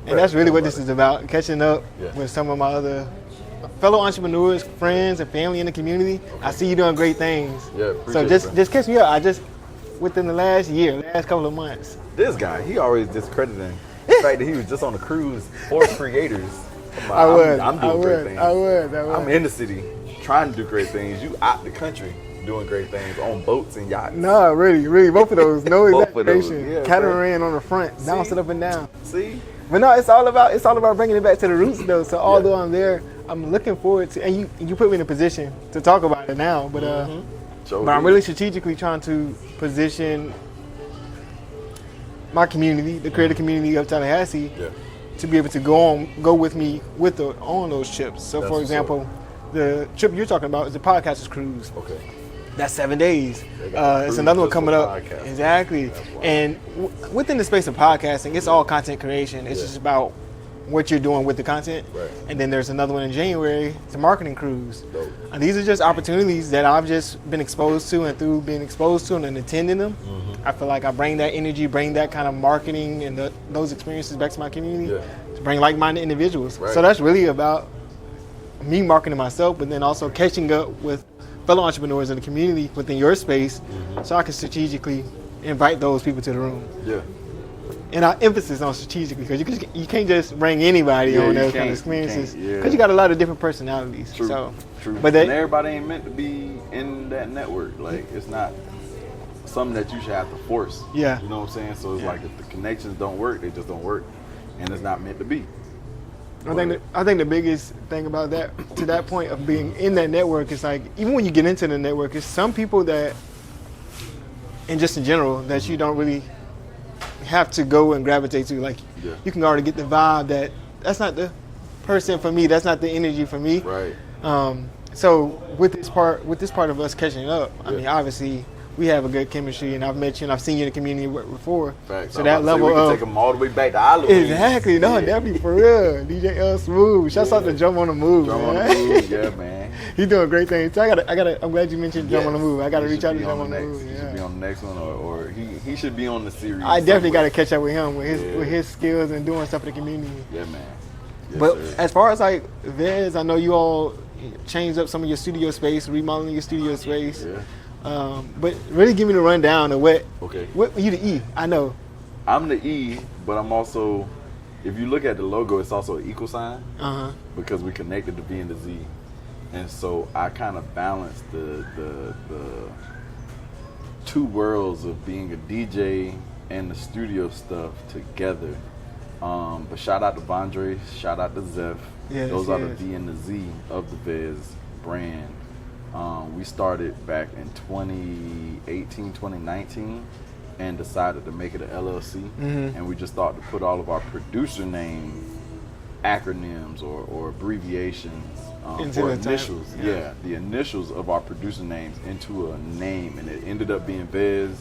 And that's really what this is about, catching up with some of my other fellow entrepreneurs, friends, and family in the community. Okay. I see you doing great things. Yeah, so just catch me up. Within the last couple of months. This guy, he always discrediting the fact that he was just on the cruise for creators. I'm doing great things. I would. I'm in the city trying to do great things. You out the country doing great things on boats and yachts. No, really, both of those. No exaggeration. Yeah, Catamaran on the front, bouncing up and down. See? But no, it's all about bringing it back to the roots though. So although I'm there, I'm looking forward to, and you put me in a position to talk about it now. But but I'm really strategically trying to position my community, the creative community of Tallahassee, to be able to go with me on those trips. So for example, the trip you're talking about is the Podcasters Cruise. Okay. That's 7 days. It's another one coming up. Exactly. And within the space of podcasting, it's all content creation. It's just about what you're doing with the content. Right. And then there's another one in January, it's a marketing cruise. And these are just opportunities that I've just been exposed to, and through being exposed to and attending them, I feel like I bring that energy, bring that kind of marketing and those experiences back to my community to bring like-minded individuals. Right. So that's really about me marketing myself, but then also catching up with fellow entrepreneurs in the community within your space, so I can strategically invite those people to the room. Yeah. And our emphasis on strategically, because you can't just bring anybody on those kind of experiences, because you got a lot of different personalities. True. So, True. But and everybody ain't meant to be in that network. Like, it's not something that you should have to force. Yeah. You know what I'm saying? So it's like, if the connections don't work, they just don't work, and it's not meant to be. I think the biggest thing about that, to that point of being in that network, is like, even when you get into the network, it's some people that, and just in general, that you don't really have to go and gravitate to. Like, you can already get the vibe that that's not the person for me, that's not the energy for me. Right. So with this part of us catching up, I mean, obviously we have a good chemistry, and I've met you and I've seen you in the community before. Facts. So that level we can take them all the way back to Halloween. Exactly. No, that'd be for real. DJ L Smooth. Shouts out to Drum on the Move. Drum on the Move, yeah, man. He's doing great things. So I'm glad you mentioned Drum on the Move. I gotta reach out to Drum on the Move. He should be on the next one, or he should be on the series. I definitely gotta catch up with him with his skills and doing stuff for the community. Yeah, man. Yes, but sir. As far as like VEZ, I know you all changed up some of your studio space, remodeling your studio space. Yeah. But really give me the rundown of what you the E, I know. I'm the E, but I'm also, if you look at the logo, it's also an equal sign because we connected the V and the Z. And so I kind of balance the two worlds of being a DJ and the studio stuff together. But shout out to Vondre, shout out to Zeph. Those are the V and the Z of the VEZ brand. We started back in 2018, 2019 and decided to make it an LLC. And we just thought to put all of our producer name acronyms or abbreviations or initials. The initials of our producer names into a name, and it ended up being VEZ,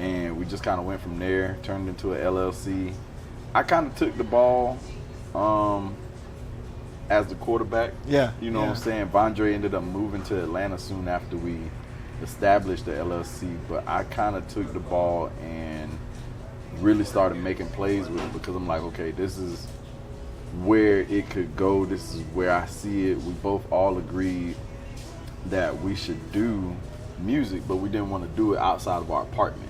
and we just kind of went from there, turned into an LLC. I kind of took the ball as the quarterback. You know what I'm saying? Vondre ended up moving to Atlanta soon after we established the LLC, but I kind of took the ball and really started making plays with it, because I'm like, okay, this is where it could go. This is where I see it. We both all agreed that we should do music, but we didn't want to do it outside of our apartment.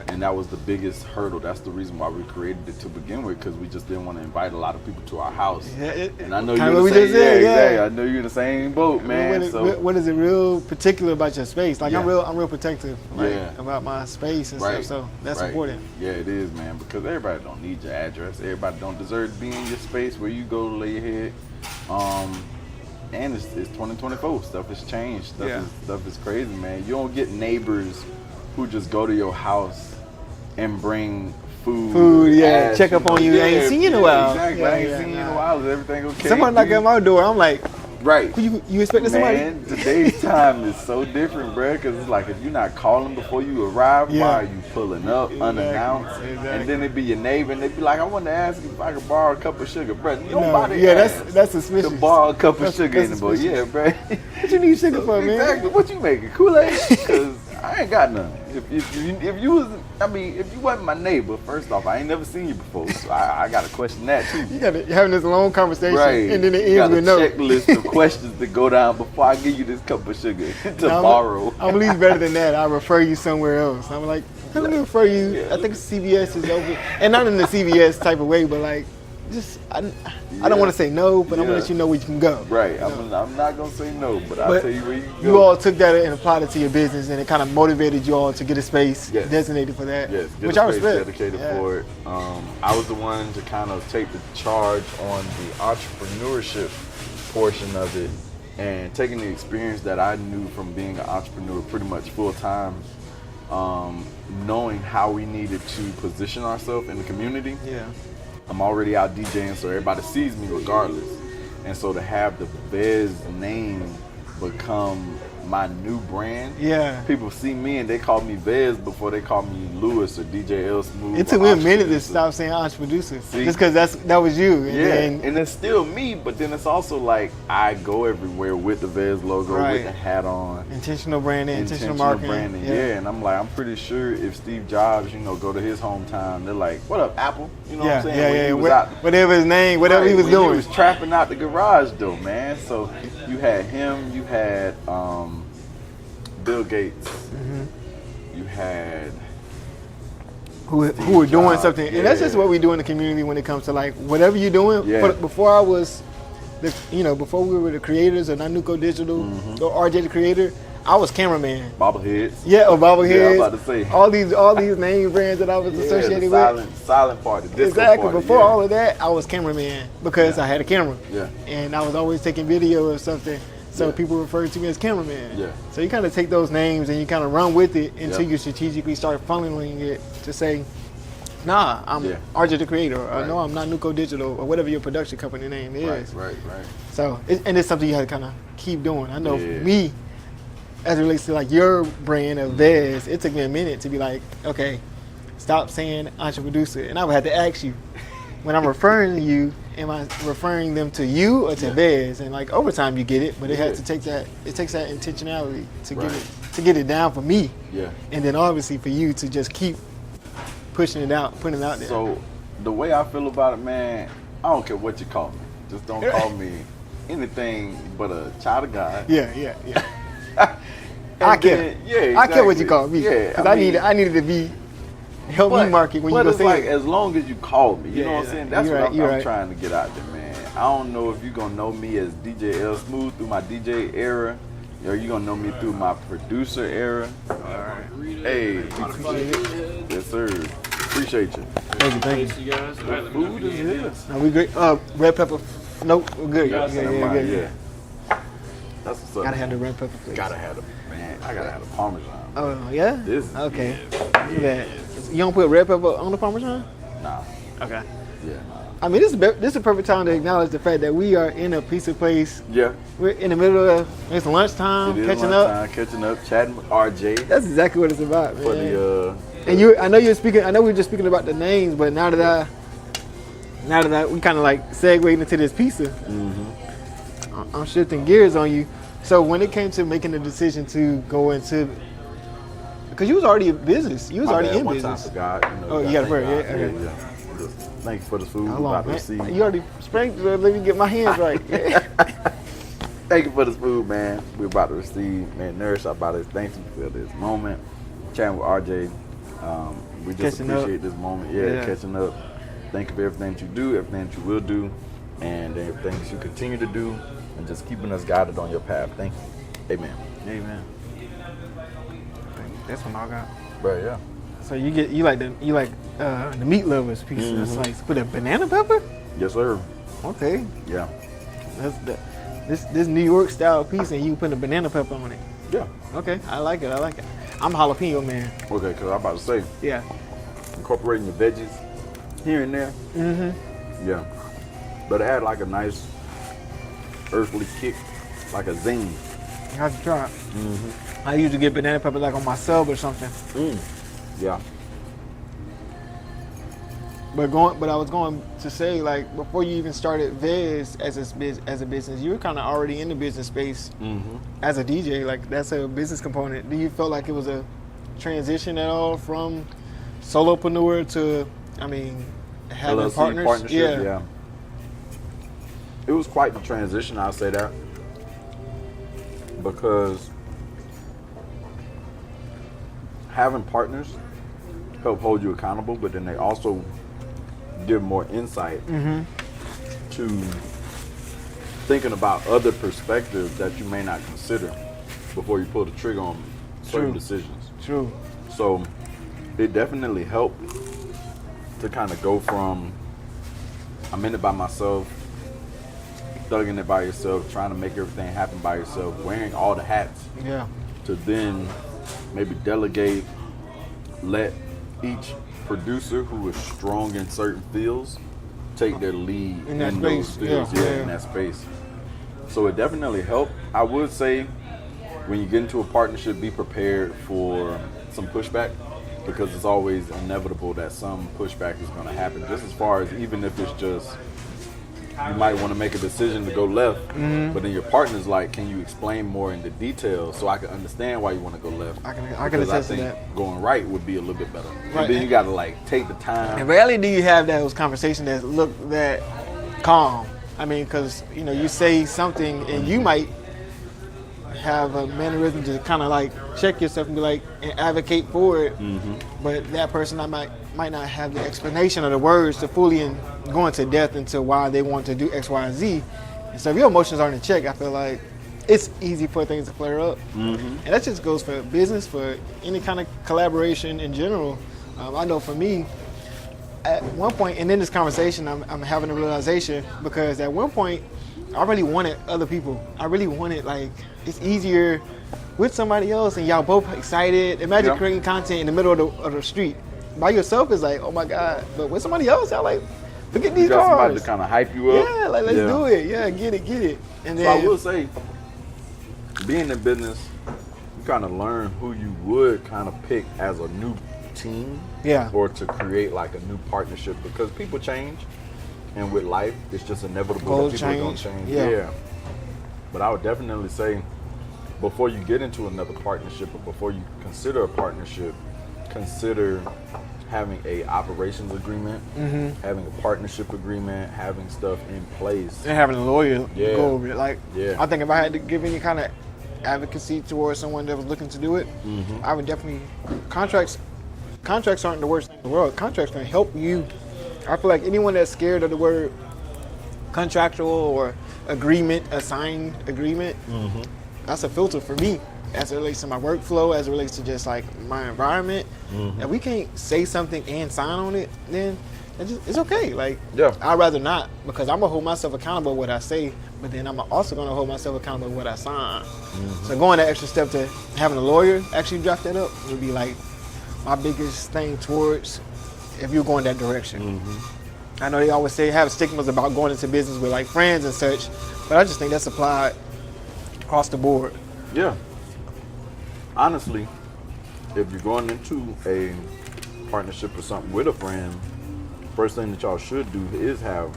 And that was the biggest hurdle. That's the reason why we created it to begin with, because we just didn't want to invite a lot of people to our house. And I know you're in the same, exactly. I know you're in the same boat, man. What is it real particular about your space? Like I'm real protective about my space and stuff. So that's important. Yeah, it is, man, because everybody don't need your address. Everybody don't deserve to be in your space where you go to lay your head. And it's 2024. Stuff has changed. Stuff is crazy, man. You don't get neighbors who just go to your house and bring food, check up on you. I ain't seen you in a while. Exactly, I ain't seen you in a while. Is everything okay? Someone knock at my door, I'm like, you expecting somebody? Man, today's time is so different, bro, because it's like, if you're not calling before you arrive, why are you pulling up unannounced? And then it'd be your neighbor, and they'd be like, I want to ask if I could borrow a cup of sugar, bro. Nobody that's suspicious. To borrow a cup of sugar anymore. Yeah, bro. What you need sugar for, man? Exactly. What you making? Kool-Aid? Because I ain't got none. If you was, I mean, if you wasn't my neighbor, first off, I ain't never seen you before, so I got to question that too. You got to having this long conversation, right? And then it ends with no. Checklist of questions to go down before I give you this cup of sugar to borrow. I'm at least better than that. I refer you somewhere else. I'm like, let me refer you. Yeah. I think CVS is open, and not in the CVS type of way, but like, just I don't want to say no, but I'm gonna let you know where you can go. Right. I'm not gonna say no, but I'll tell you where you can go. You all took that and applied it to your business, and it kind of motivated you all to get a space designated for that. Yes, which I respect. Dedicated for it. I was the one to kind of take the charge on the entrepreneurship portion of it, and taking the experience that I knew from being an entrepreneur pretty much full time, knowing how we needed to position ourselves in the community. Yeah. I'm already out DJing, so everybody sees me regardless. And so to have the VEZ name become my new brand, people see me and they call me VEZ before they call me Lewis or DJ L Smooth. It took me a minute to stop saying entrepreneur, just because that was you. And it's still me, but then it's also like I go everywhere with the VEZ logo, with the hat on. Intentional branding, intentional marketing. And I'm like, I'm pretty sure if Steve Jobs, go to his hometown, they're like, what up, Apple? You know what I'm saying? Whatever his name, whatever he was doing. He was trapping out the garage though, man. So you had him, you had Bill Gates, you had who were doing something, and that's just what we do in the community when it comes to like whatever you're doing. Before I was, before we were the creators of Nanuko Digital or RJ the Creator, I was cameraman. Bobbleheads. Bobbleheads. Yeah, I was about to say all these name brands that I was associated with. Silent party. Exactly. Before all of that, I was cameraman because I had a camera. Yeah. And I was always taking video of something. So people refer to me as cameraman. Yeah. So you kind of take those names and you kind of run with it until you strategically start funneling it to say, nah, I'm RJ the Creator, or no, I'm not Nuko Digital, or whatever your production company name is. Right. So, and it's something you have to kind of keep doing. I know for me, as it relates to like your brand of VEZ, it took me a minute to be like, okay, stop saying entrepreneur. And I would have to ask you, when I'm referring to you, am I referring them to you or to VEZ? And like over time you get it, but it has to take that. It takes that intentionality to get it down for me. Yeah. And then obviously for you to just keep pushing it out, putting it out there. So the way I feel about it, man, I don't care what you call me. Just don't call me anything but a child of God. Yeah. I care. Yeah, exactly. I care what you call me. Yeah, because I needed to be help me market when you go say like it. As long as you call me, you know what I'm saying? That's what I'm right. trying to get out there, man. I don't know if you're gonna know me as DJ L Smooth through my DJ era, or you gonna know me through my producer era. All right. Hey, appreciate it. Yes, sir. Appreciate you. Thank you. You guys. The food is here. Are we great? Red pepper. Nope, we're good. Yeah. That's what's up. Gotta have the red pepper, please. Gotta have the man. I gotta have the Parmesan. Oh yeah. This is okay. Look at that. You don't put red pepper on the Parmesan? Nah. Okay. Yeah. I mean, this is a perfect time to acknowledge the fact that we are in a pizza place. Yeah. We're in the middle of it's lunchtime, catching up, chatting with RJ. That's exactly what it's about, man. For the and I know we were just speaking about the names, but now that we kind of like segued into this pizza, I'm shifting gears on you. So when it came to making the decision to go into, because you was already in business, you was already in business. You got it first, yeah. Thank you for the food. How long, man? You already sprang. Let me get my hands right. Thank you for this food, man. We're about to receive, man. Nourish our bodies. Thank you for this moment. Chatting with RJ. We just catching appreciate up. This moment. Yeah, catching up. Thank you for everything that you do, everything that you will do, and everything that you continue to do, and just keeping us guided on your path. Thank you. Amen. Amen. That's what I got. Right, yeah. So you like the meat lovers pizza. It's like with a banana pepper? Yes, sir. Okay. Yeah. That's this New York style pizza, and you put a banana pepper on it. Yeah. Okay, I like it. I'm a jalapeno man. Okay, because I'm about to say. Yeah. Incorporating the veggies here and there. Yeah. But it had like a nice earthly kick, like a zing. You have to try it. I usually get banana pepper like on my sub or something. Yeah. But I was going to say, like, before you even started VEZ as a business, you were kind of already in the business space as a DJ. Like, that's a business component. Do you feel like it was a transition at all from solopreneur to, I mean, having LLC partners? Partnership, yeah. It was quite the transition, I'll say that. Because having partners help hold you accountable, but then they also give more insight to thinking about other perspectives that you may not consider before you pull the trigger on certain decisions. True. So it definitely helped to kind of go from I'm in it by myself, thugging it by yourself, trying to make everything happen by yourself, wearing all the hats, to then maybe delegate, let each producer who is strong in certain fields take their lead in those fields, in that space. So it definitely helped. I would say when you get into a partnership, be prepared for some pushback, because it's always inevitable that some pushback is going to happen, just as far as even if it's just you might want to make a decision to go left, but then your partner's like, can you explain more in the details so I can understand why you want to go left? I can attest to that. Going right would be a little bit better. Right. And then you got to like take the time. And rarely do you have those conversations that look that calm. I mean, because you say something and you might have a mannerism to kind of like check yourself and be like and advocate for it, but that person might not have the explanation of the words to fully and go into depth into why they want to do X, Y, and Z. And so if your emotions aren't in check, I feel like it's easy for things to flare up. And that just goes for business, for any kind of collaboration in general. I know for me, at one point, and in this conversation, I'm having a realization, because at one point, I really wanted other people. I really wanted, like, it's easier with somebody else and y'all both excited. Imagine creating content in the middle of the street. By yourself is like, oh my God. But with somebody else, y'all like, look at these you got cars. somebody to kind of hype you up. Yeah, like, let's do it. Yeah, get it. And then, so I will say, being in business, you kind of learn who you would kind of pick as a new team. Or to create like a new partnership, because people change. And with life, it's just inevitable that people are going to change. Yeah. But I would definitely say, before you get into another partnership, or before you consider a partnership, consider having a operations agreement, having a partnership agreement, having stuff in place. And having a lawyer go over it. Like, Yeah. I think if I had to give any kind of advocacy towards someone that was looking to do it, I would definitely, contracts aren't the worst thing in the world. Contracts can help you. I feel like anyone that's scared of the word contractual or agreement, a signed agreement, that's a filter for me as it relates to my workflow, as it relates to just like my environment. And we can't say something and sign on it, then it's okay. Like, I'd rather not, because I'm gonna hold myself accountable what I say, but then I'm also gonna hold myself accountable what I sign. So going that extra step to having a lawyer actually draft that up would be like my biggest thing towards if you're going that direction. I know they always say have stigmas about going into business with like friends and such, but I just think that's applied across the board. Yeah. Honestly, if you're going into a partnership or something with a friend, first thing that y'all should do is have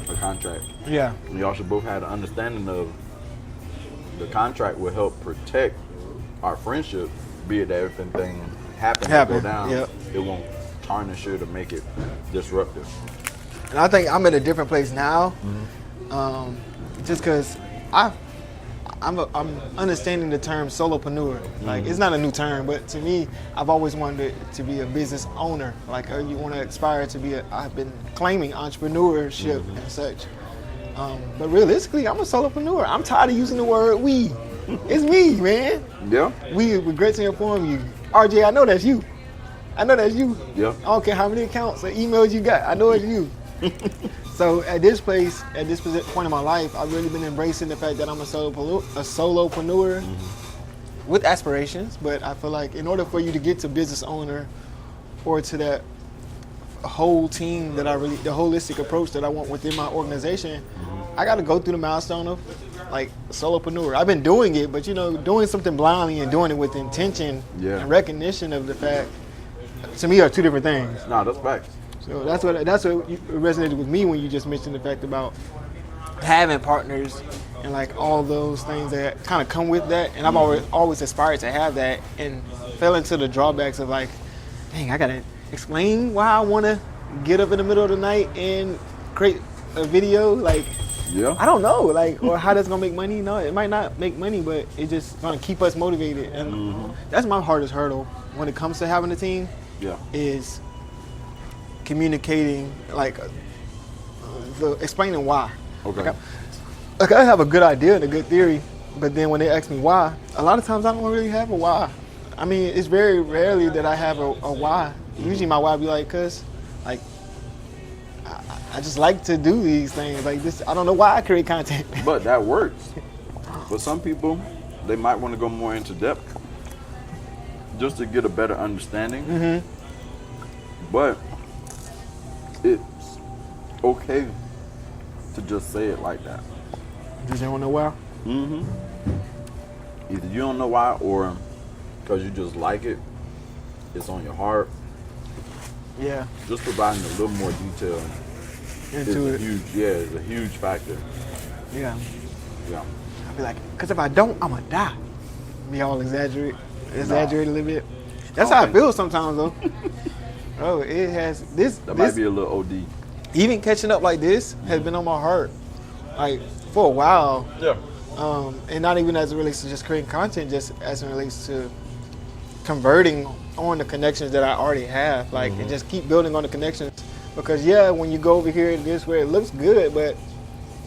a contract. Yeah. And y'all should both have an understanding of the contract will help protect our friendship, be it that if anything happens or go down, it won't tarnish it or make it disruptive. And I think I'm in a different place now, just because I'm understanding the term solopreneur. Like, it's not a new term, but to me, I've always wanted to be a business owner. Like, you want to aspire to be I've been claiming entrepreneurship and such. But realistically, I'm a solopreneur. I'm tired of using the word we. It's me, man. Yeah. We regret to inform you. RJ, I know that's you. Yeah. I don't care how many accounts or emails you got. I know it's you. So at this point in my life, I've really been embracing the fact that I'm a solopreneur with aspirations. But I feel like in order for you to get to business owner or to that whole team that the holistic approach that I want within my organization, I got to go through the milestone of like solopreneur. I've been doing it, but doing something blindly and doing it with intention and recognition of the fact, to me, are two different things. No, that's facts. So that's what resonated with me when you just mentioned the fact about having partners and like all those things that kind of come with that. And I've always aspired to have that, and fell into the drawbacks of like, dang, I gotta explain why I want to get up in the middle of the night and create a video. Like, I don't know, like, or how that's gonna make money. No, it might not make money, but it just gonna keep us motivated. And that's my hardest hurdle when it comes to having a team. Is communicating, like, explaining why. Okay. Like I have a good idea and a good theory, but then when they ask me why, a lot of times I don't really have a why. I mean, it's very rarely that I have a why. Usually my why be like, cause, like, I just like to do these things. Like this, I don't know why I create content. But that works. But some people, they might want to go more into depth just to get a better understanding. But it's okay to just say it like that. Just don't know why? Either you don't know why, or because you just like it, it's on your heart. Yeah. Just providing a little more detail into it. It's a huge factor. Yeah. I'll be like, because if I don't, I'm going to die. Be all exaggerate a little bit. That's how I feel sometimes, though. Oh, it has this. That might be a little OD. Even catching up like this has been on my heart, like, for a while. Yeah. And not even as it relates to just creating content, just as it relates to converting on the connections that I already have, like, and just keep building on the connections. Because when you go over here this way, it looks good, but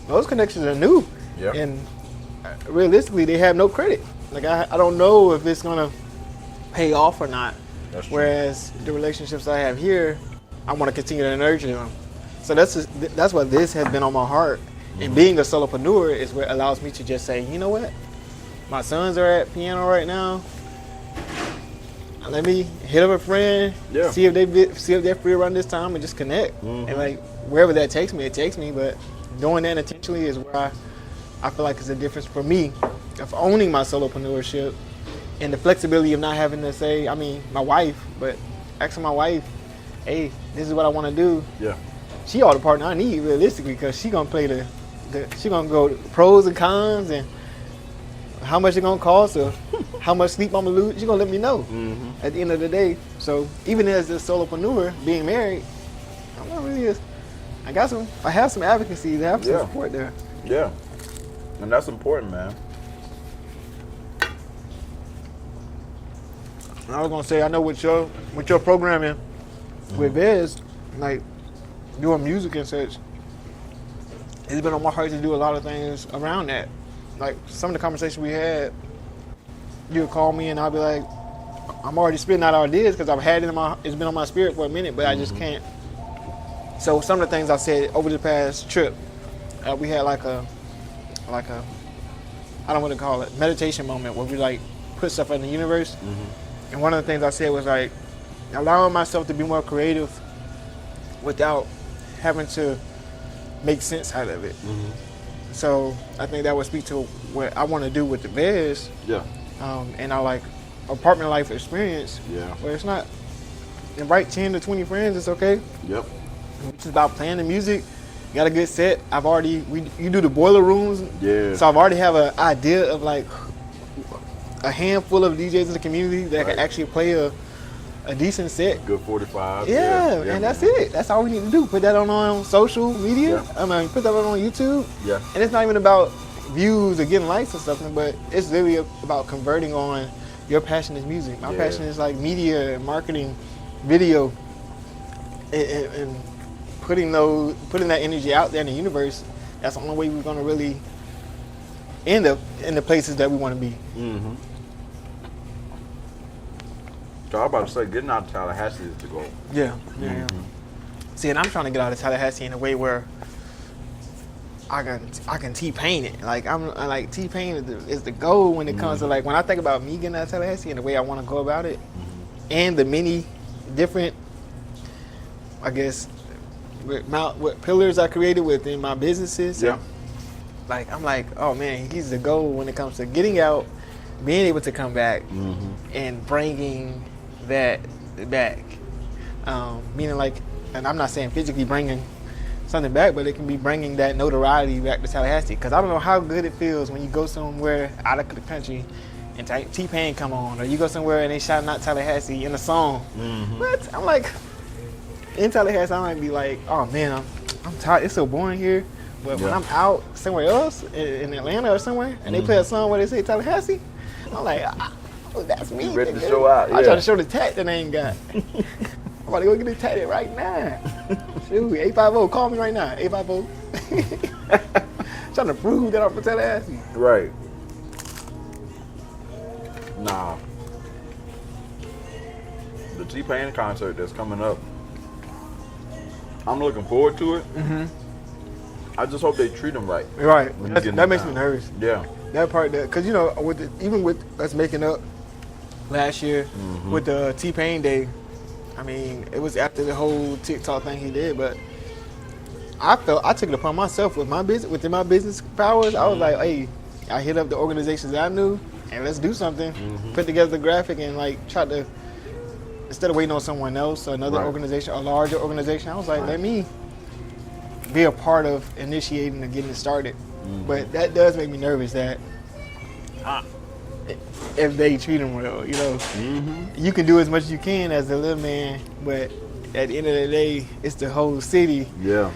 those connections are new, and realistically, they have no credit. Like I don't know if it's gonna pay off or not. That's true. Whereas the relationships I have here, I want to continue to nurture them. So that's what this has been on my heart. And being a solopreneur is what allows me to just say, you know what? My sons are at piano right now. Let me hit up a friend, see if they're free around this time, and just connect. And like wherever that takes me, it takes me. But doing that intentionally is where I feel like it's a difference for me of owning my solopreneurship and the flexibility of not having to say, I mean, my wife, but asking my wife, hey, this is what I want to do. Yeah. She all the partner I need realistically, because she gonna play she gonna go pros and cons and how much it gonna cost or how much sleep I'm gonna lose. She gonna let me know at the end of the day. So even as a solopreneur, being married, I'm not really. I have some advocacy. I have some support there. Yeah, and that's important, man. And I was gonna say, I know with your programming with VEZ, like doing music and such, it's been on my heart to do a lot of things around that. Like some of the conversations we had, you would call me and I'll be like, I'm already spitting out ideas because I've had it it's been on my spirit for a minute, but I just can't. So some of the things I said over the past trip, we had like a, I don't want to call it, meditation moment where we like put stuff in the universe. And one of the things I said was like allowing myself to be more creative without having to make sense out of it. So I think that would speak to what I want to do with the VEZ. And our like apartment life experience. Where it's not, invite 10 to 20 friends, it's okay. It's about playing the music. You got a good set. You do the boiler rooms. So I've already have an idea of like a handful of DJs in the community that can actually play a decent set. Good 45. And that's it. That's all we need to do. Put that on social media. I mean, put that on YouTube. And it's not even about views or getting likes or something, but it's really about converting on your passion is music. My passion is like media and marketing, video, and putting that energy out there in the universe. That's the only way we're gonna really end up in the places that we want to be. So I was about to say, getting out of Tallahassee is the goal. Yeah. See, and I'm trying to get out of Tallahassee in a way where I can T-Pain it. Like I like T-Pain is the goal when it comes to like when I think about me getting out of Tallahassee and the way I want to go about it, and the many different, I guess, what pillars I created within my businesses. Like I'm like, oh man, he's the goal when it comes to getting out, being able to come back, and bringing that back. Meaning like and I'm not saying physically bringing something back, but it can be bringing that notoriety back to Tallahassee. Because I don't know how good it feels when you go somewhere out of the country and T-Pain come on, or you go somewhere and they shouting out Tallahassee in a song. What? I'm like, in Tallahassee, I might be like, oh man, I'm tired. It's so boring here. But when I'm out somewhere else, in Atlanta or somewhere, and they play a song where they say Tallahassee, I'm like, oh, that's me. You ready to show out? I'm trying to show the tat that I ain't got. I'm about to go get it tatted right now. Shoot, 850, call me right now. 850. Trying to prove that I'm from Tallahassee. Right. Nah. The T-Pain concert that's coming up, I'm looking forward to it. I just hope they treat him right. Right. That makes me nervous. Yeah. That part, because you know, even with us making up last year with the T-Pain Day, I mean, it was after the whole TikTok thing he did, but I took it upon myself with my business, within my business powers. I was like, hey, I hit up the organizations I knew, and let's do something. Put together the graphic and like try to, instead of waiting on someone else or another organization, a larger organization, I was like, let me be a part of initiating and getting it started. But that does make me nervous that if they treat him well, you know, you can do as much as you can as a little man, but at the end of the day, it's the whole city. Yeah.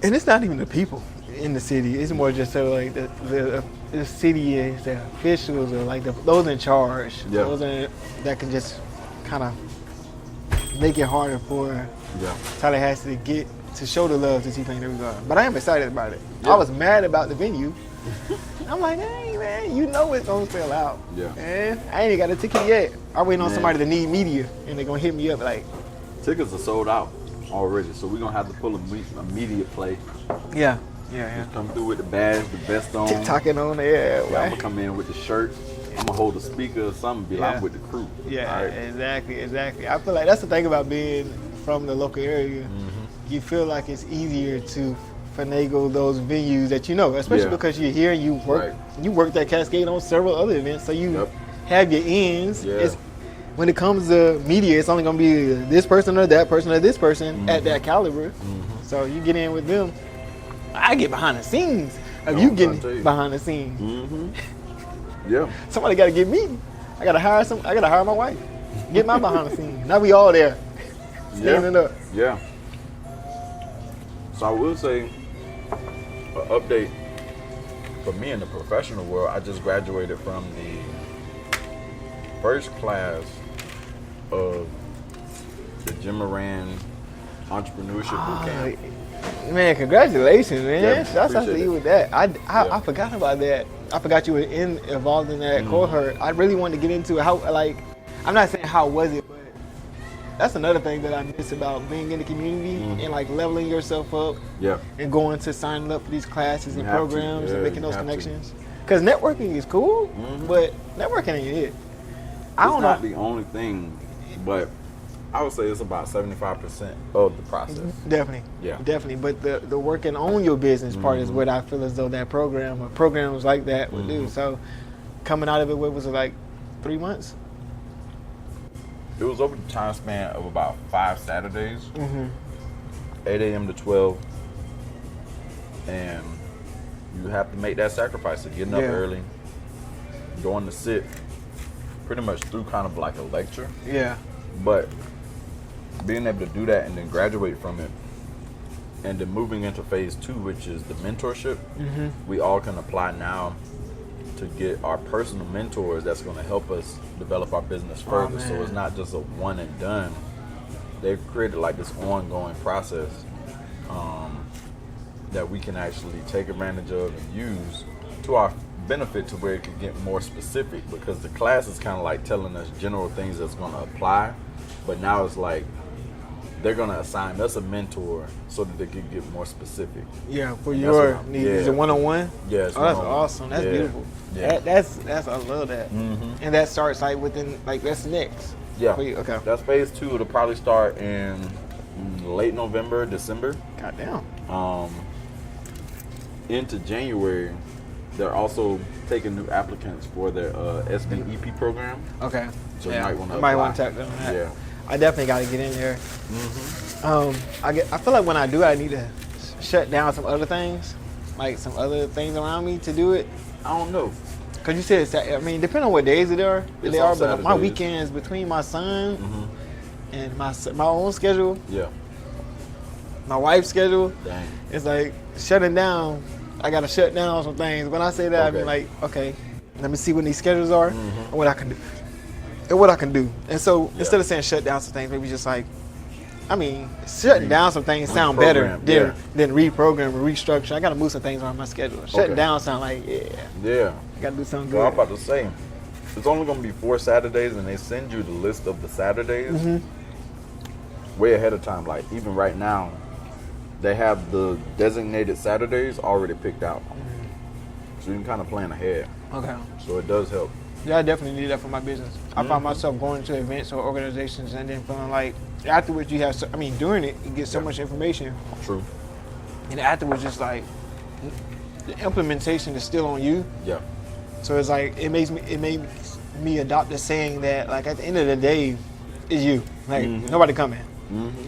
And it's not even the people in the city. It's more just so like the city is the officials or like those in charge. Those that can just kind of make it harder for Tallahassee to show the love to T-Pain that we got. But I am excited about it. I was mad about the venue. I'm like, hey man, you know it's gonna sell out. And I ain't got a ticket yet. I'm waiting on somebody to need media, and they're gonna hit me up like. Tickets are sold out already, so we're gonna have to pull a media play. Yeah. Just come through with the badge, the vest on. TikToking on there. I'm gonna come in with the shirt. I'm gonna hold the speaker or something, be like, I'm with the crew. Exactly. I feel like that's the thing about being from the local area. You feel like it's easier to finagle those venues that you know, especially because you're here and you work. You work that Cascade on several other events, so you have your ends. When it comes to media, it's only gonna be this person or that person or this person at that caliber. So you get in with them. I get behind the scenes of you getting behind the scenes. Somebody got to get me. I got to hire my wife. Get my behind the scenes. Now we all there, standing up. So I will say, an update for me in the professional world. I just graduated from the first class of the Jim Moran Entrepreneurship Boot Camp. Man, congratulations, man. Shouts out to you with that. I forgot about that. I forgot you were involved in that cohort. I really wanted to get into how, like, I'm not saying how was it, but that's another thing that I miss about being in the community and like leveling yourself up and going to signing up for these classes and programs and making those connections. Because networking is cool, but networking ain't it. It's not the only thing, but I would say it's about 75% of the process. Definitely. Definitely. But the working on your business part is what I feel as though that program or programs like that would do. So coming out of it, what was it, like 3 months? It was over the time span of about 5 Saturdays, 8 a.m. to 12. And you have to make that sacrifice of getting up early, going to sit pretty much through kind of like a lecture. But being able to do that and then graduate from it, and then moving into phase 2, which is the mentorship, we all can apply now to get our personal mentors that's going to help us develop our business further. So it's not just a one and done. They've created like this ongoing process that we can actually take advantage of and use to our benefit, to where it can get more specific, because the class is kind of like telling us general things that's going to apply, but now it's like they're going to assign us a mentor so that they can get more specific. For your needs. Is it one-on-one? Yes. Oh, that's awesome. That's beautiful. That's I love that. And that starts like within, like, that's next. Okay. That's phase 2. It'll probably start in late November, December. Goddamn. Into January, they're also taking new applicants for their SBEP program. Okay. So you might want to tap them on that. I definitely got to get in there. I feel like when I do, I need to shut down some other things, like some other things around me to do it. I don't know. Cause you said, I mean, depending on what days they are, but Saturdays. My weekends between my son and my own schedule, my wife's schedule, it's like shutting down. I gotta shut down some things. When I say that, I mean like, okay, let me see when these schedules are and what I can do. And so instead of saying shut down some things, maybe just like, I mean, shutting down some things sound better than reprogram or restructure. I gotta move some things around my schedule. Shutting down sound like, I gotta do something good. Well, I'm about to say, it's only gonna be 4 Saturdays, and they send you the list of the Saturdays way ahead of time. Like even right now, they have the designated Saturdays already picked out, so you can kind of plan ahead. Okay. So it does help. Yeah, I definitely need that for my business. I find myself going to events or organizations and then feeling like afterwards you have, during it, you get so much information. True. And afterwards, just like the implementation is still on you. Yeah. So it's like it made me adopt the saying that like at the end of the day, it's you. Like nobody coming.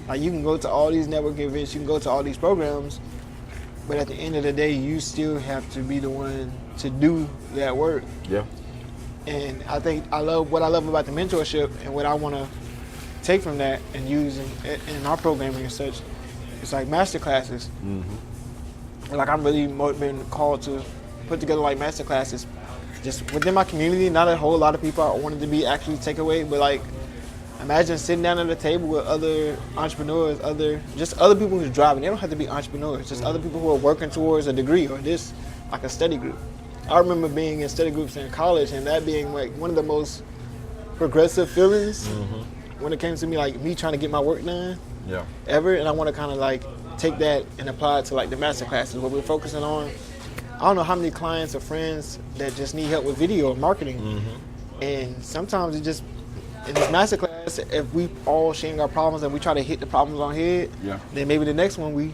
Like you can go to all these network events, you can go to all these programs, but at the end of the day, you still have to be the one to do that work. Yeah. And I think what I love about the mentorship and what I want to take from that and use in our programming and such, it's like master classes. Like I'm really been called to put together like master classes just within my community. Not a whole lot of people I wanted to be actually takeaway, but like imagine sitting down at a table with other entrepreneurs, other people who's driving. They don't have to be entrepreneurs, just other people who are working towards a degree or this like a study group. I remember being in study groups in college and that being like one of the most progressive feelings when it came to me trying to get my work done ever. And I want to kind of like take that and apply it to like the master classes where we're focusing on, I don't know how many clients or friends that just need help with video or marketing. And sometimes it just, in this master class, if we all sharing our problems and we try to hit the problems on head, then maybe the next one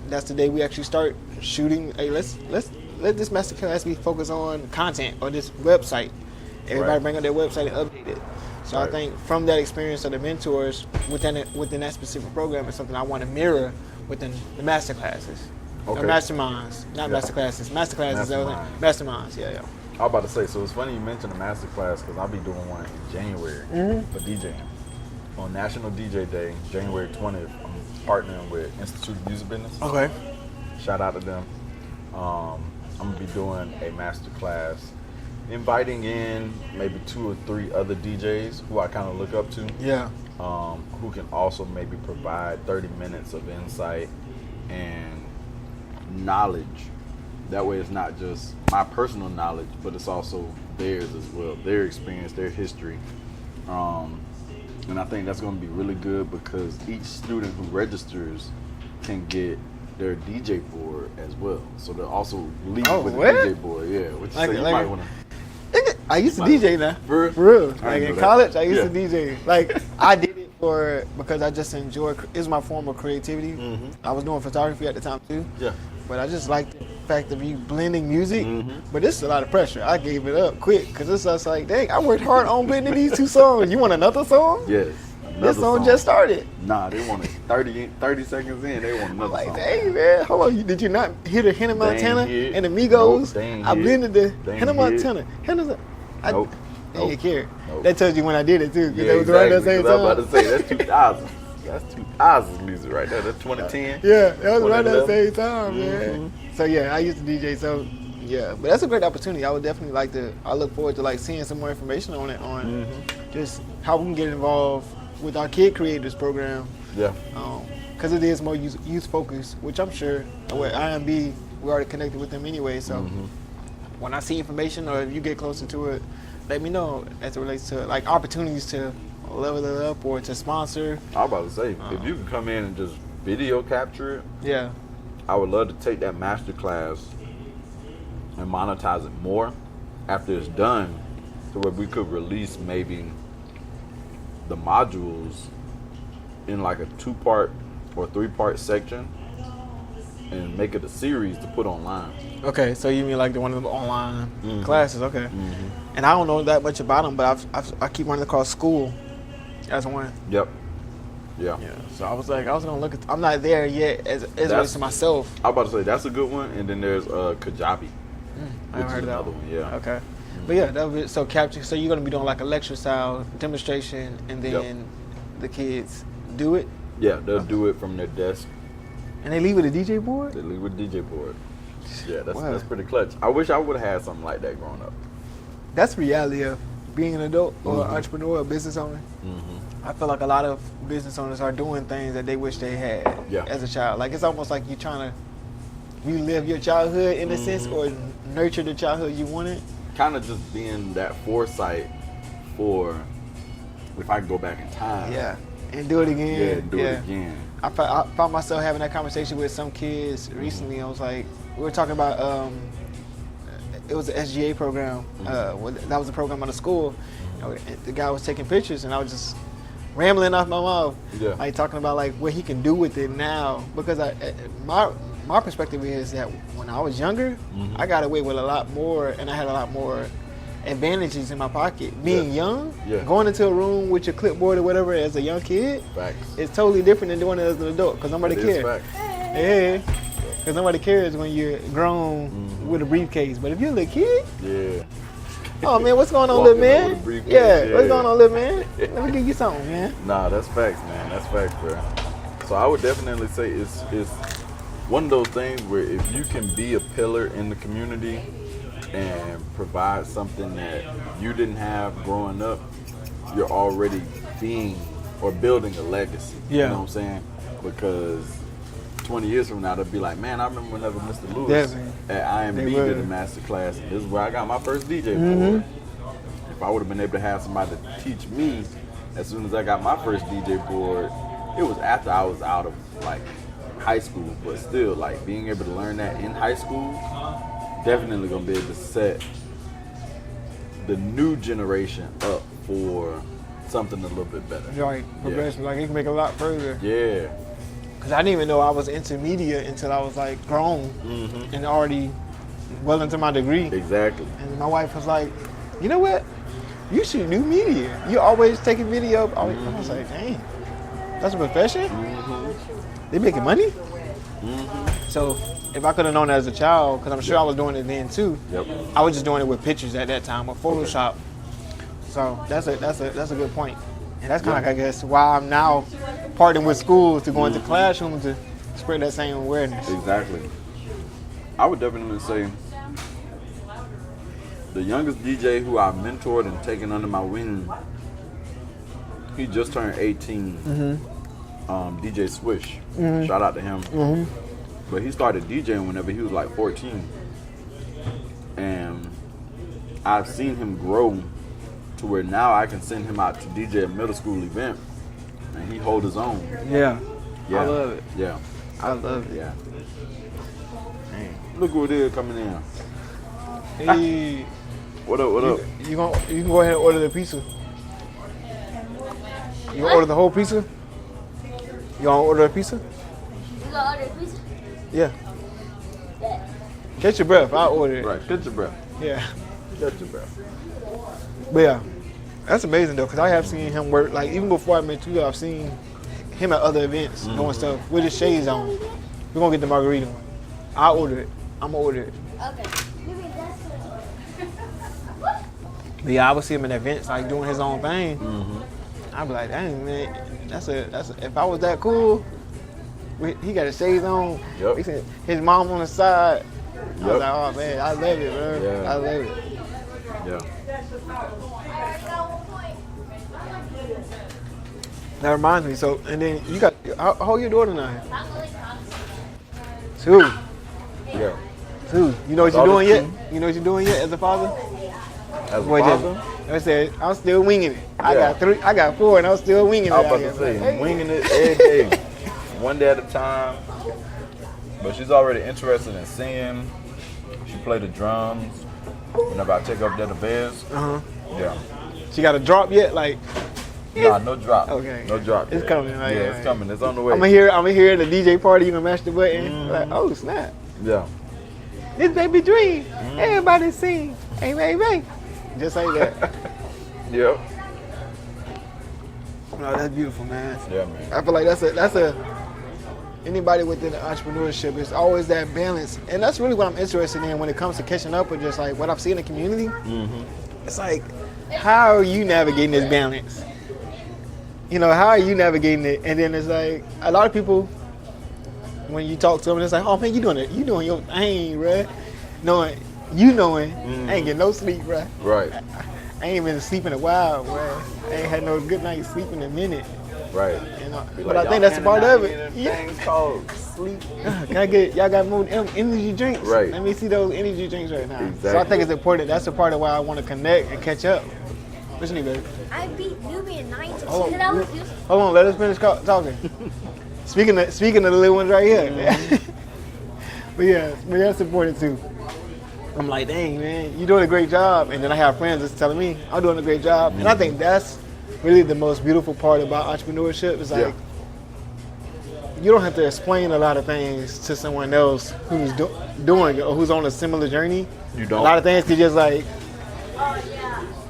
that's the day we actually start shooting. Hey, let this master class be focused on content or this website. Everybody bring up their website and update it. So I think from that experience of the mentors within that specific program is something I want to mirror within the master classes. Or masterminds, not master classes. Master classes, masterminds. Yeah. I was about to say, so it's funny you mentioned the master class because I'll be doing one in January for DJing. On National DJ Day, January 20th, I'm partnering with Institute of Music Business. Okay. Shout out to them. I'm going to be doing a master class, inviting in maybe 2 or 3 other DJs who I kind of look up to. Yeah. Who can also maybe provide 30 minutes of insight and knowledge. That way it's not just my personal knowledge, but it's also theirs as well, their experience, their history. And I think that's going to be really good because each student who registers can get their DJ board as well. So they'll also leave with a DJ board. Yeah, which you might want to. I used to DJ now. For real. Like in college, I used to DJ. Like I did it because I just enjoy. It's my form of creativity. I was doing photography at the time too. Yeah. But I just like the fact of you blending music. But this is a lot of pressure. I gave it up quick because it's just like, dang, I worked hard on blending these 2 songs. You want another song? Yes. This song just started. Nah, they want it 30 seconds in. They want another song. Like, dang, man, hold on. Did you not hear the Hannah Montana and Amigos? Nope, I blended the Hannah Montana. I didn't care. Nope. That tells you when I did it, too. Because they was around that same time. I was about to say, that's 2000. That's 2000 music right there. That's 2010. Yeah, that was around that same time, man. So, yeah, I used to DJ, so... Yeah, but that's a great opportunity. I would definitely like to. I look forward to like seeing some more information on it, on just how we can get involved with our Kid Creators program. Yeah. Because it is more youth focused, which I'm sure with IMB we already connected with them anyway. So when I see information or if you get closer to it, let me know as it relates to like opportunities to level it up or to sponsor. I was about to say if you can come in and just video capture it. Yeah. I would love to take that master class and monetize it more after it's done to where we could release maybe the modules in like a 2-part or 3-part section and make it a series to put online. Okay, so you mean like one of the online classes, okay. And I don't know that much about them, but I keep running across school as one. Yep. Yeah. Yeah. So I was gonna look at. I'm not there yet as to myself. I'm about to say that's a good one, and then there's Kajabi. I haven't heard of that another one. Yeah. Okay. But yeah, that was so capture. So you're gonna be doing like a lecture style demonstration, and then the kids do it. Yeah, they'll do it from their desk. And they leave with a DJ board. They leave with a DJ board. Yeah, that's pretty clutch. I wish I would have had something like that growing up. That's the reality of being an adult or an entrepreneur or business owner. I feel like a lot of business owners are doing things that they wish they had as a child. Like it's almost like you're trying to relive your childhood in a sense, or nurture the childhood you wanted. Kind of just being that foresight for if I can go back in time. Yeah, and do it again. Yeah, do it again. I found myself having that conversation with some kids recently. I was like, we were talking about, it was an SGA program. That was a program at the school. The guy was taking pictures, and I was just rambling off my mouth, like talking about like what he can do with it now. Because my perspective is that when I was younger, I got away with a lot more, and I had a lot more advantages in my pocket. Being young, going into a room with your clipboard or whatever as a young kid, it's totally different than doing it as an adult, because nobody cares. Yeah, because nobody cares when you're grown with a briefcase. But if you're a little kid, oh man, what's going on, little man? What's going on, little man? Let me give you something, man. Nah, that's facts, man. That's facts, bro. So I would definitely say it's one of those things where if you can be a pillar in the community and provide something that you didn't have growing up, you're already being or building a legacy. You know what I'm saying? Because 20 years from now, they'll be like, man, I remember whenever Mr. Lewis at IMB did a master class, and this is where I got my first DJ board. If I would have been able to have somebody to teach me as soon as I got my first DJ board, it was after I was out of like high school, but still like being able to learn that in high school, definitely gonna be able to set the new generation up for something a little bit better. Right, progression, like it can make a lot further. Yeah. Cause I didn't even know I was into media until I was like grown and already well into my degree. Exactly. And my wife was like, you know what? You should do media. You always taking video. I was like, dang, that's a profession? They making money? So if I could have known that as a child, because I'm sure I was doing it then too, I was just doing it with pictures at that time, with Photoshop. So that's a good point. And that's kind of, I guess, why I'm now partnering with schools to go into classrooms to spread that same awareness. Exactly. I would definitely say the youngest DJ who I mentored and taken under my wing, he just turned 18. DJ Swish. Shout out to him. But he started DJing whenever he was like 14. And I've seen him grow to where now I can send him out to DJ a middle school event and he hold his own. Yeah. I love it. Yeah. I love it. Yeah. Dang. Look who it is coming in. Hey. What up? You can go ahead and order the pizza. You gonna order the whole pizza? You gonna order a pizza? You gonna order a pizza? Yeah. Catch your breath. I'll order it. Right. Catch your breath. Yeah. Catch your breath. But yeah, that's amazing though, because I have seen him work, like even before I met you, I've seen him at other events doing stuff with his shades on. We're gonna get the margarita one. I'll order it. I'm gonna order it. Okay. But yeah, I would see him in events like doing his own thing. I'd be like, dang man, that's a if I was that cool, he got his shades on. He said his mom on the side. I was like, oh man, I love it, bro. Yeah. I love it. Yeah. That reminds me. So, and then you got how old your daughter now? 2. Yeah. 2. You know what you're doing yet? You know what you're doing yet as a father? As a father? I said I'm still winging it. I got 3. I got 4, and I'm still winging it. I was about to say, winging it every day, one day at a time. But she's already interested in singing. She played the drums. Whenever I take up there to VEZ. Yeah. She got a drop yet? Like. Nah, no drop. Okay. No drop. It's coming. Like, it's coming. It's on the way. I'm gonna hear at the DJ party. You gonna mash the button? Like, oh snap. Yeah. This baby dream. Everybody sing. Hey, baby. Just like that. Yep. No, that's beautiful, man. Yeah, man. I feel like that's a anybody within the entrepreneurship, it's always that balance. And that's really what I'm interested in when it comes to catching up with just like what I've seen in the community. Mm-hmm. It's like, how are you navigating this balance? You know, how are you navigating it? And then it's like, a lot of people, when you talk to them, it's like, oh man, you doing your thing, bruh. Knowing, I ain't getting no sleep, bruh. Right. I ain't been sleeping in a while, bruh. I ain't had no good night's sleep in a minute. Right. You know, Be but like, I think that's a part of it. it. Things called sleep. Y'all got more energy drinks? Right. Let me see those energy drinks right now. Exactly. So I think it's important. That's the part of why I want to connect and catch up. What you need, baby? I beat Newbie in 9 to 2. Hold on, let us finish talking. Speaking of the little ones right here. but that's important too. I'm like, dang, man, you're doing a great job. And then I have friends that's telling me I'm doing a great job. And I think that's really the most beautiful part about entrepreneurship is like, you don't have to explain a lot of things to someone else who's doing it or who's on a similar journey. You don't. A lot of things could just like,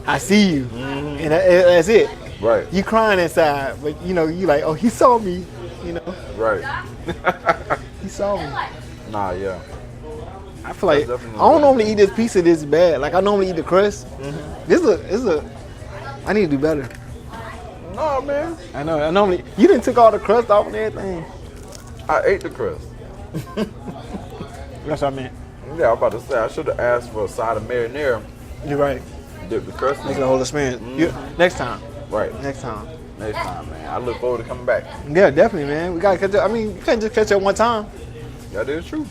I see you, and that's it. Right. You crying inside, but you know, you like, oh, he saw me, you know. Right. He saw me. Nah, yeah. I feel like I don't normally eat this pizza this bad. Like I normally eat the crust. This is a. I need to do better. No, man. I know. I normally you didn't took all the crust off and everything. I ate the crust. That's what I meant. Yeah, I was about to say I should have asked for a side of marinara. You're right. Dip the crust in. Make it a whole experience. Next time. Right. Next time. Next time, man. I look forward to coming back. Yeah, definitely, man. We gotta catch up. I mean, you can't just catch up one time. That is true.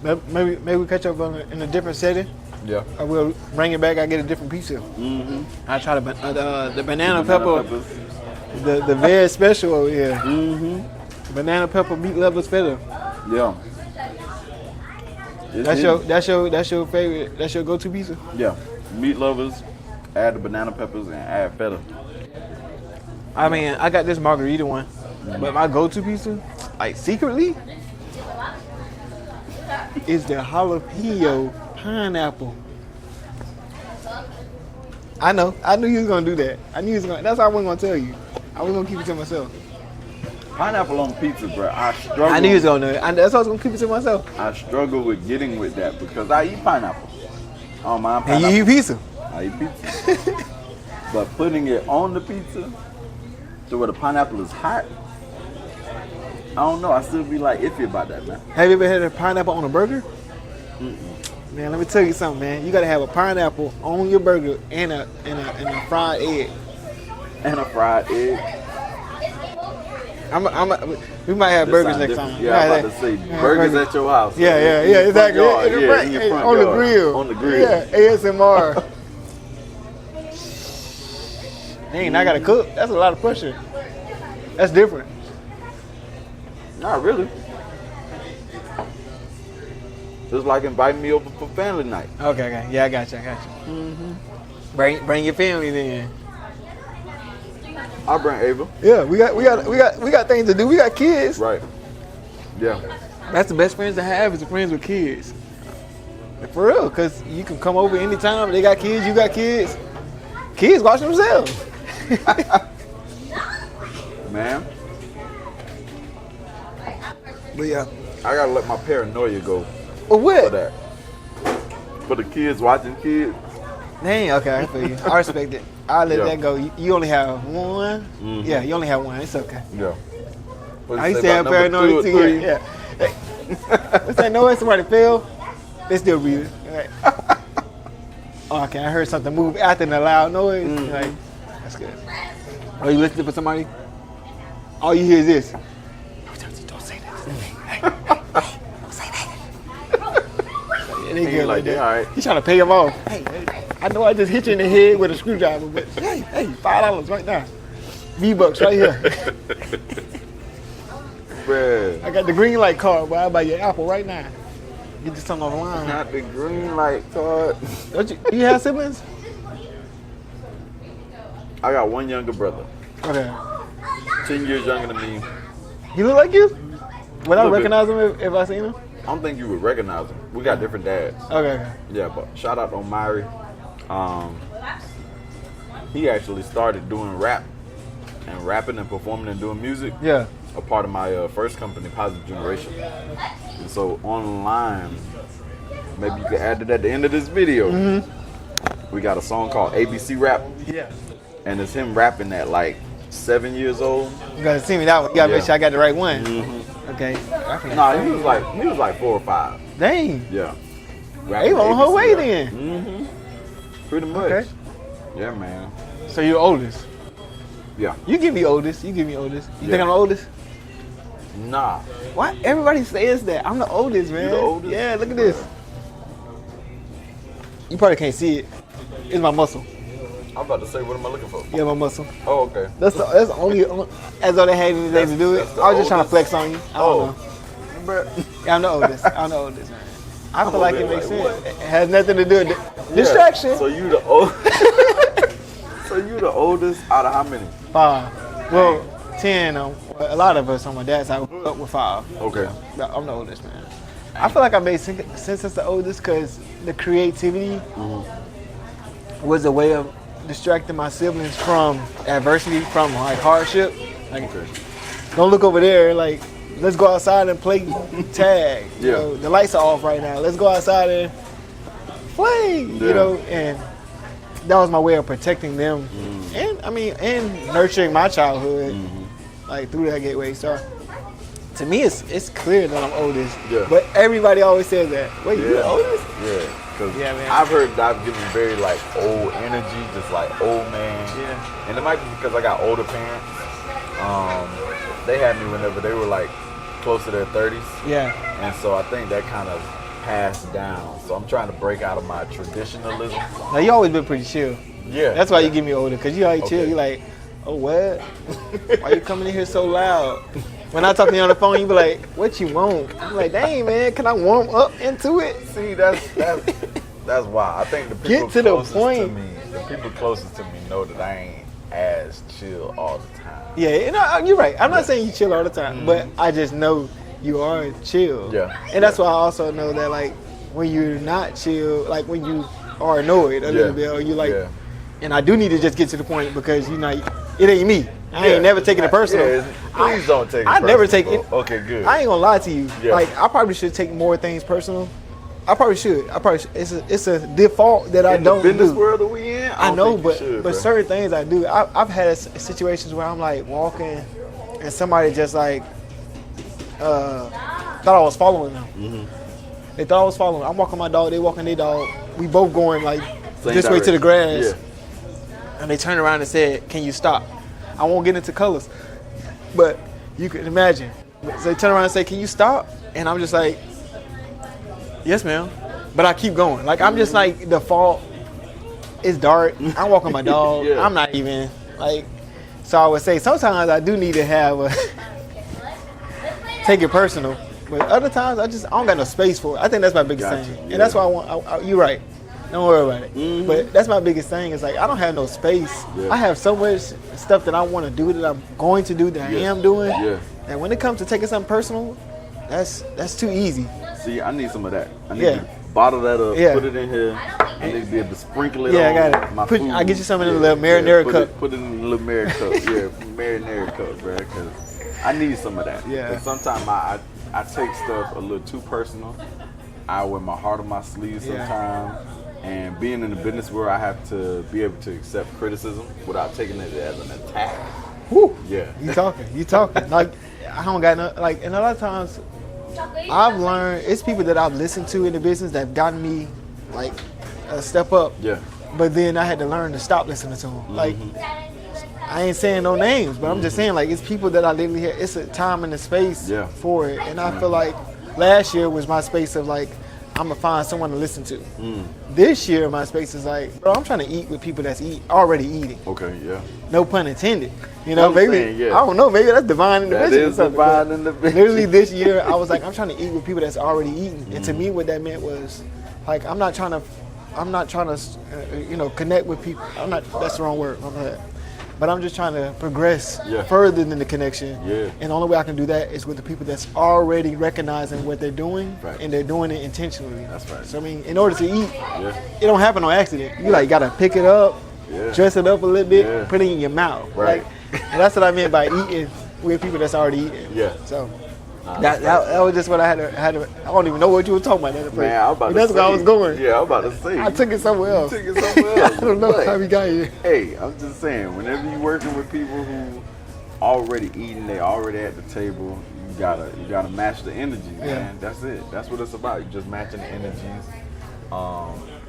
Maybe we catch up in a different setting. Yeah. I will bring it back. I get a different pizza. Mm-hmm. I try the banana pepper, the VEZ special over here. Mm-hmm. Banana pepper meat lovers feta. Yeah. That's your favorite. That's your go-to pizza. Yeah. Meat lovers, add the banana peppers and add feta. I mean, I got this margarita one, but my go-to pizza, like secretly, is the jalapeno pineapple. I know. I knew you was gonna do that. I knew you was gonna. That's why I wasn't gonna tell you. I was gonna keep it to myself. Pineapple on pizza, bro. I struggle. I knew you was gonna do it. That's why I was gonna keep it to myself. I struggle with getting with that because I eat pineapple. I don't mind And pineapple. you eat pizza. I eat pizza. But putting it on the pizza to where the pineapple is hot, I don't know. I still be like iffy about that, man. Have you ever had a pineapple on a burger? Man, let me tell you something, man. You gotta have a pineapple on your burger and a fried egg. And a fried egg. We might have burgers next time. Yeah, I'm about to say burgers at your house. Yeah, exactly. In your front on yard. the grill. On the grill. Yeah, ASMR. Dang, I gotta cook. That's a lot of pressure. That's different. Not really. Just like inviting me over for family night. Okay. Yeah, I got you. Mm-hmm. Bring your family then. I'll bring Ava. Yeah, we got things to do. We got kids. Right. Yeah. That's the best friends to have is the friends with kids. For real, because you can come over anytime. They got kids, you got kids. Kids watch themselves. Man. But yeah. I gotta let my paranoia go Well, what? for that. For the kids watching kids. Dang, okay, I feel you. I respect it. I'll let Yeah. that go. You only have one. Mm-hmm. Yeah, you only have one. It's okay. Yeah. I used to have paranoia too. Yeah. What's that noise? Somebody fell? They still breathing. Right. Oh, okay, I heard something move after the loud noise. Mm-hmm. Like, that's good. Are you listening for somebody? All you hear is this. Don't say that. Don't say that. Yeah, they good like that. All right. He's trying to pay him off. Hey, I know I just hit you in the head with a screwdriver, but hey, $5 right now. V-Bucks right here. Man. I got the green light card, but I'll buy your Apple right now. Get you something offline. Not the green light card. Do you have siblings? I got one younger brother. Okay. 10 years younger than me. He look like you? Would I Little bit. recognize him if I seen him? I don't think you would recognize him. We got different dads. Okay. Yeah, but shout out to Omari. He actually started doing rap and rapping and performing and doing music. Yeah. A part of my first company, Positive Generation. And so online, maybe you can add it at the end of this video. Mm-hmm. We got a song called ABC Rap. Yeah. And it's him rapping at like 7 years old. You gotta see me that one. You gotta make sure I got the right one. Mm-hmm. Okay. Nah, he was like 4 or 5. Dang. Yeah. They on her way then. Mm-hmm. Pretty much. Okay. Yeah, man. So you're oldest? Yeah. You give me oldest. You think I'm the oldest? Nah. Why? Everybody says that. I'm the oldest, man. You the oldest? Yeah, look at this. You probably can't see it. It's my muscle. I'm about to say, what am I looking for? Yeah, my muscle. Oh, okay. That's the only, as though they had anything to do it. I was just trying to flex on you. I don't know. Yeah, I'm the oldest. I'm the oldest, man. I feel like it makes sense. What? It has nothing to do with distraction. So you the old. So you the oldest out of how many? 5. Well, 10. A lot of us on my dad's side grew up with 5. Okay. I'm the oldest, man. I feel like I made sense as the oldest because the creativity was a way of distracting my siblings from adversity, from like hardship. Like, don't look over there. Like, let's go outside and play tag. You know, the lights are off right now. Let's go outside and play. Yeah. You know, and that was my way of protecting them, and and nurturing my childhood, like through that gateway. So, to me, it's clear that I'm oldest. Yeah. But everybody always says that. Wait, you the oldest? Yeah. Cause I've heard that I've given very like old energy, just like old man. Yeah. And it might be because I got older parents. They had me whenever they were like close to their 30s. Yeah. And so I think that kind of passed down. So I'm trying to break out of my traditionalism. Now you always been pretty chill. Yeah. That's why you give me older, cause you always chill. You like, oh what? Why you coming in here so loud? When I talk to you on the phone, you be like, what you want? I'm like, dang man, can I warm up into it? See, that's why. I think the people closest to me, the people closest to me know that I ain't as chill all the time. Yeah, you know, you're right. I'm not saying you chill all the time, but I just know you are chill. Yeah. And that's why I also know that like when you're not chill, like when you are annoyed a little bit, or you like, and I do need to just get to the point because you know it ain't me. I ain't never taking it personal. Please don't take it personal. I never take it. Okay, good. I ain't gonna lie to you. Yeah. Like I probably should take more things personal. I probably should. It's a default that I don't do. In the business world that we in, I know, but certain things I do. I've had situations where I'm like walking, and somebody just like thought I was following them. Mm-hmm. They thought I was following. I'm walking my dog. They walking their dog. We both going like this way to the grass. Yeah. And they turned around and said, "Can you stop?" I won't get into colors, but you can imagine. So they turn around and say, "Can you stop?" And I'm just like, "Yes, ma'am." But I keep going. Like I'm just like default. It's dark. I'm walking my dog. I'm not even like. So I would say sometimes I do need to have a take it personal, but other times I don't got no space for it. I think that's my biggest thing, and that's why I want. You're right. Don't worry about it. Mm-hmm. But that's my biggest thing. Is like I don't have no space. Yeah. I have so much stuff that I want to do that I'm going to do that I am doing. Yeah. And when it comes to taking something personal, that's too easy. See, I need some of that. I need to bottle that up, put it in here. I need to be able to sprinkle it on I got it. My food. I get you some in a little marinara cup. Put it in a little marinara cup. Marinara cup, bro. Because I need some of that. Yeah. Because sometimes I take stuff a little too personal. I wear my heart on my sleeve sometimes. And being in the business world, I have to be able to accept criticism without taking it as an attack. Whew. Yeah. You talking. Like, I don't got no, like, and a lot of times, I've learned, it's people that I've listened to in the business that have gotten me, like, a step up. Yeah. But then I had to learn to stop listening to them. Mm-hmm. Like, I ain't saying no names, but I'm just saying, like, it's people that I literally had, it's a time and a space for it. And I feel like last year was my space of, like, I'm gonna find someone to listen to. This year, my space is like, bro, I'm trying to eat with people that's already eating. Okay, yeah. No pun intended. You know, maybe I don't know. Maybe that's divine in the business. That is divine in the business. Literally, this year, I was like, I'm trying to eat with people that's already eating. And to me, what that meant was, like, I'm not trying to, connect with people. That's the wrong word. But I'm just trying to progress further than the connection. Yeah. And the only way I can do that is with the people that's already recognizing what they're doing, and they're doing it intentionally. That's right. So I mean, in order to eat, it don't happen on accident. You like gotta pick it up, dress it up a little bit, put it in your mouth. Right. Like And that's what I meant by eating with people that's already eating. Yeah. So that was just what I had to. I don't even know what you were talking about. Man, I was about to that's say, where I was going. Yeah, I was about to say. I took it somewhere else. You took it somewhere else. I don't know how we got here. Hey, I'm just saying, whenever you're working with people who already eating, they already at the table, you gotta match the energy, man. That's it. That's what it's about. You're just matching the energies.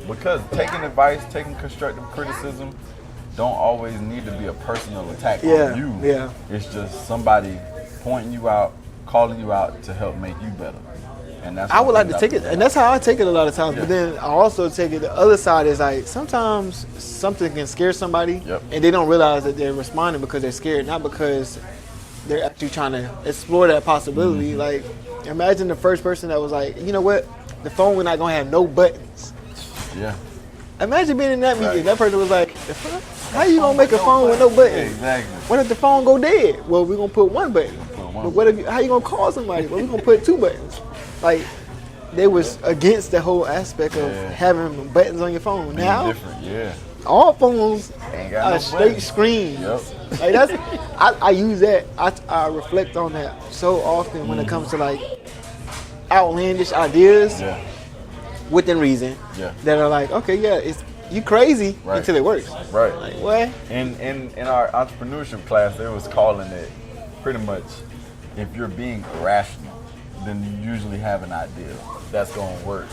Because taking advice, taking constructive criticism, don't always need to be a personal attack on you. Yeah. It's just somebody pointing you out, calling you out to help make you better. And that's I would like to take it, and that's how I take it a lot of times. Yeah. But then I also take it. The other side is like sometimes something can scare somebody, and they don't realize that they're responding because they're scared, not because they're actually trying to explore that possibility. Like, imagine the first person that was like, you know what, the phone we're not gonna have no buttons. Yeah. Imagine being in that meeting. That person was like, how you gonna make a phone with no buttons? Exactly. What if the phone go dead? Well, we're gonna put one button. But what if how you gonna call somebody? Well, we're gonna put two buttons. Like, they was against the whole aspect of having buttons on your phone. Now, all phones are straight screens. Like that's, I use that. I reflect on that so often when it comes to like outlandish ideas within reason that are like, okay, it's you crazy until it works. Right. Like what? In our entrepreneurship class, they was calling it pretty much, if you're being irrational, then you usually have an idea that's gonna work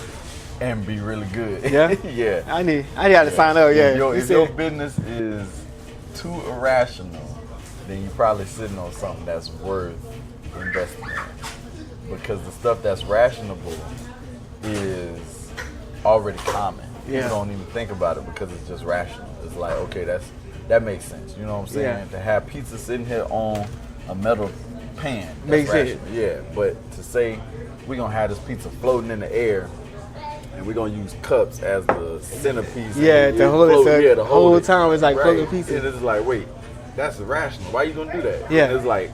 and be really good. Yeah. Yeah. I got to sign up. Yeah. If your business is too irrational, then you're probably sitting on something that's worth investing in. Because the stuff that's rationable is already common. You don't even think about it because it's just rational. It's like, okay, that makes sense. You know what I'm saying? Yeah. To have pizza sitting here on a metal pan, that's makes rational. sense. Yeah, but to say we're gonna have this pizza floating in the air and we're gonna use cups as the centerpiece. Yeah, to hold it. The whole time it's like floating pieces. And it's like, wait, that's irrational. Why you gonna do that? Yeah. And it's like,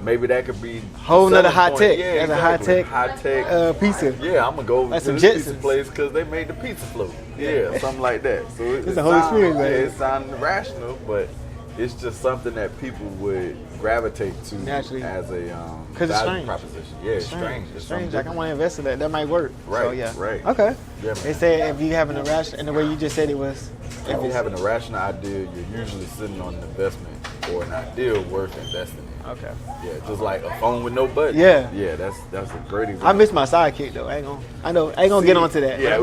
maybe that could be whole nother high tech. Yeah, That's a high tech pizza. Yeah, I'm gonna go That's to some this pizza Jetsons. place because they made the pizza float. Yeah, something like that. So it's a whole experience, man. It sounds irrational, but it's just something that people would gravitate to naturally as a because it's value strange. proposition. Yeah, it's strange. It's strange. Like I want to invest in that. That might work. Right. So, yeah. Right. Okay. Yeah, They say if you have an irrational, and the way you just said it was, if you have an irrational idea, you're usually sitting on an investment or an idea worth investing in. Okay. Yeah, just like a phone with no button. Yeah. Yeah, that's a great example. I miss my sidekick though. I ain't gonna get onto that. Yeah,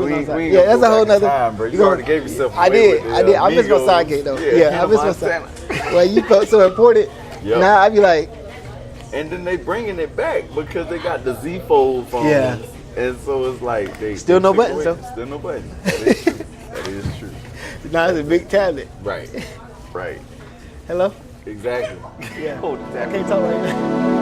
that's a whole nother time, bro. You already gave yourself away. I did. With I miss my sidekick though. Yeah, I miss my sidekick. Well, you felt so important. Yep. Now I be like. And then they bringing it back because they got the Z Fold phones. Yeah. And so it's like they still no buttons though. Still no buttons. That is true. That is true. Now it's a big tablet. Right. Right. Hello? Exactly. Yeah. Hold the I tablet. can't talk right now.